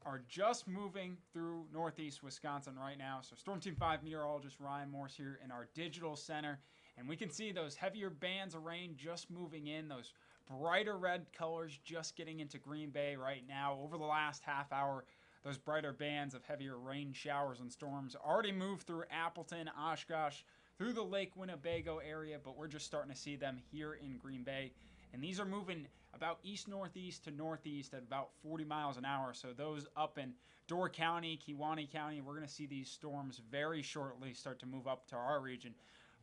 are just moving through northeast Wisconsin right now. So Storm Team 5 meteorologist Ryan Morse here in our digital center. And we can see those heavier bands of rain just moving in, those brighter red colors just getting into Green Bay right now. Over the last half hour, those brighter bands of heavier rain showers and storms already moved through Appleton, Oshkosh, through the Lake Winnebago area, but we're just starting to see them here in Green Bay. And these are moving about east-northeast to northeast at about 40 miles an hour. So those up in Door County, Kewaunee County, we're going to see these storms very shortly start to move up to our region.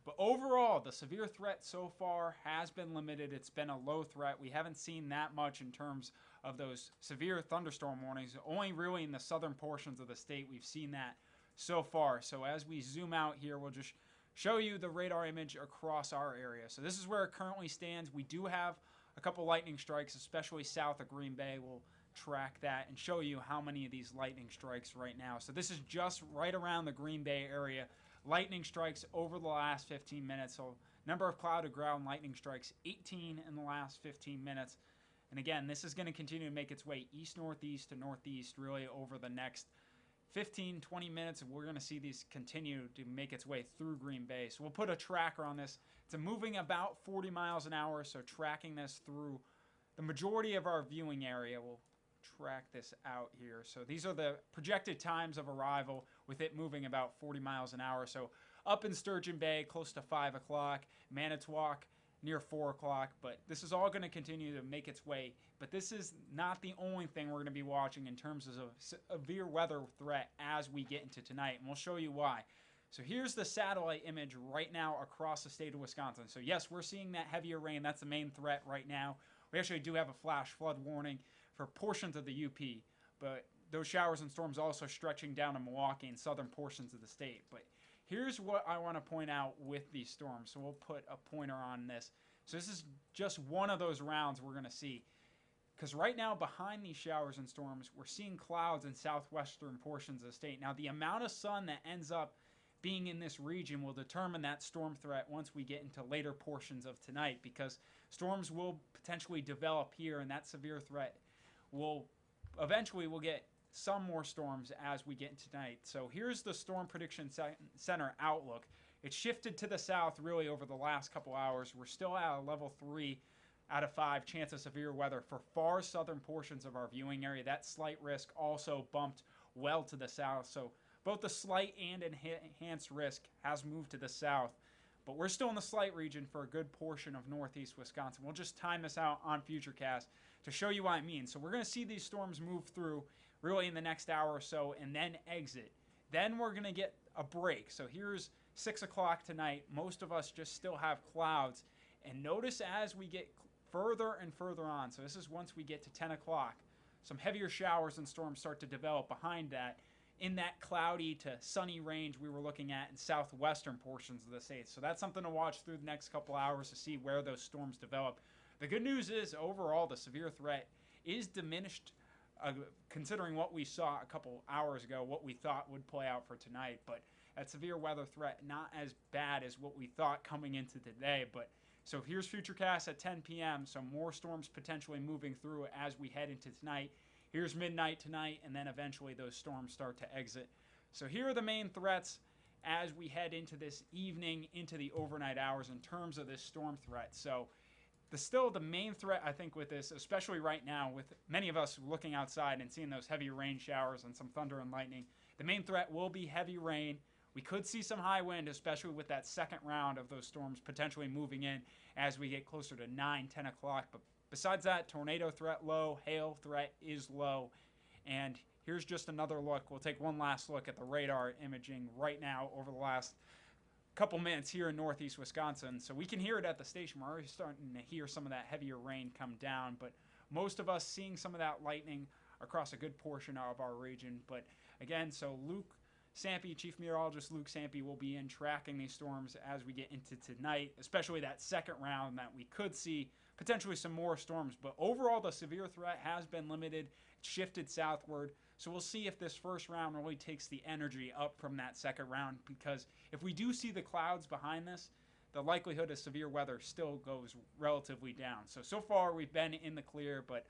But overall, the severe threat so far has been limited. It's been a low threat. We haven't seen that much in terms of those severe thunderstorm warnings. Only really in the southern portions of the state we've seen that so far. So as we zoom out here, we'll just show you the radar image across our area. So this is where it currently stands. We do have a couple lightning strikes, especially south of Green Bay. We'll track that and show you how many of these lightning strikes right now. So this is just right around the Green Bay area. Lightning strikes over the last 15 minutes. So number of cloud to ground lightning strikes, 18 in the last 15 minutes. And again, this is going to continue to make its way east-northeast to northeast really over the next 15, 20 minutes, and we're going to see these continue to make its way through Green Bay. So we'll put a tracker on this. It's moving about 40 miles an hour, so tracking this through the majority of our viewing area. We'll track this out here. So these are the projected times of arrival with it moving about 40 miles an hour. So up in Sturgeon Bay, close to 5 o'clock, Manitowoc, near 4 o'clock, but this is all going to continue to make its way. But this is not the only thing we're going to be watching in terms of a severe weather threat as we get into tonight, and we'll show you why. So here's the satellite image right now across the state of Wisconsin. So yes, we're seeing that heavier rain. That's the main threat right now. We actually do have a flash flood warning for portions of the UP, but those showers and storms also stretching down to Milwaukee and southern portions of the state. But here's what I want to point out with these storms. So we'll put a pointer on this. So this is just one of those rounds we're going to see. Because right now, behind these showers and storms, we're seeing clouds in southwestern portions of the state. Now, the amount of sun that ends up being in this region will determine that storm threat once we get into later portions of tonight, because storms will potentially develop here, and that severe threat will eventually we'll get some more storms as we get into tonight. So here's the Storm Prediction Center outlook. It's shifted to the south really over the last couple hours. We're still at a level 3 out of 5 chance of severe weather for far southern portions of our viewing area. That slight risk also bumped well to the south. So both the slight and enhanced risk has moved to the south. But we're still in the slight region for a good portion of northeast Wisconsin. We'll just time this out on FutureCast to show you what I mean. So we're going to see these storms move through really in the next hour or so and then exit. Then we're going to get a break. So here's 6 o'clock tonight. Most of us just still have clouds. And notice as we get further and further on, so this is once we get to 10 o'clock, some heavier showers and storms start to develop behind that, in that cloudy to sunny range we were looking at in southwestern portions of the state. So that's something to watch through the next couple hours to see where those storms develop. The good news is overall the severe threat is diminished considering what we saw a couple hours ago, what we thought would play out for tonight. But that severe weather threat not as bad as what we thought coming into today. But so here's FutureCast at 10 p.m. So more storms potentially moving through as we head into tonight. Here's midnight tonight, and then eventually those storms start to exit. So here are the main threats as we head into this evening, into the overnight hours in terms of this storm threat. So still the main threat, I think, with this, especially right now, with many of us looking outside and seeing those heavy rain showers and some thunder and lightning, the main threat will be heavy rain. We could see some high wind, especially with that second round of those storms potentially moving in as we get closer to 9, 10 o'clock. But besides that, tornado threat low, hail threat is low. And here's just another look. We'll take one last look at the radar imaging right now over the last couple minutes here in northeast Wisconsin. So we can hear it at the station. We're already starting to hear some of that heavier rain come down, but most of us seeing some of that lightning across a good portion of our region. But again, so Luke Sampe, Chief Meteorologist Luke Sampe, will be in tracking these storms as we get into tonight, especially that second round that we could see potentially some more storms. But overall, the severe threat has been limited. It's shifted southward. So we'll see if this first round really takes the energy up from that second round, because if we do see the clouds behind this, the likelihood of severe weather still goes relatively down. So far we've been in the clear, but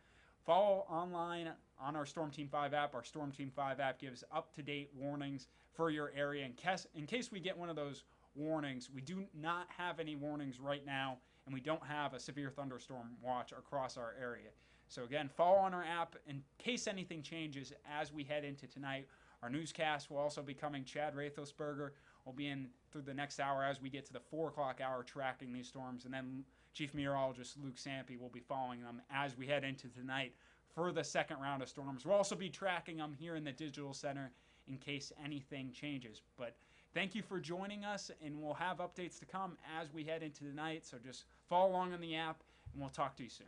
follow online on our Storm Team 5 app. Our Storm Team 5 app gives up-to-date warnings for your area. In case we get one of those warnings, we do not have any warnings right now, and we don't have a severe thunderstorm watch across our area. So again, follow on our app in case anything changes as we head into tonight. Our newscast will also be coming. Chad Rathelsberger will be in through the next hour as we get to the 4 o'clock hour tracking these storms. And then Chief Meteorologist Luke Sampe will be following them as we head into tonight for the second round of storms. We'll also be tracking them here in the Digital Center in case anything changes. But thank you for joining us, and we'll have updates to come as we head into the night. So just follow along on the app, and we'll talk to you soon.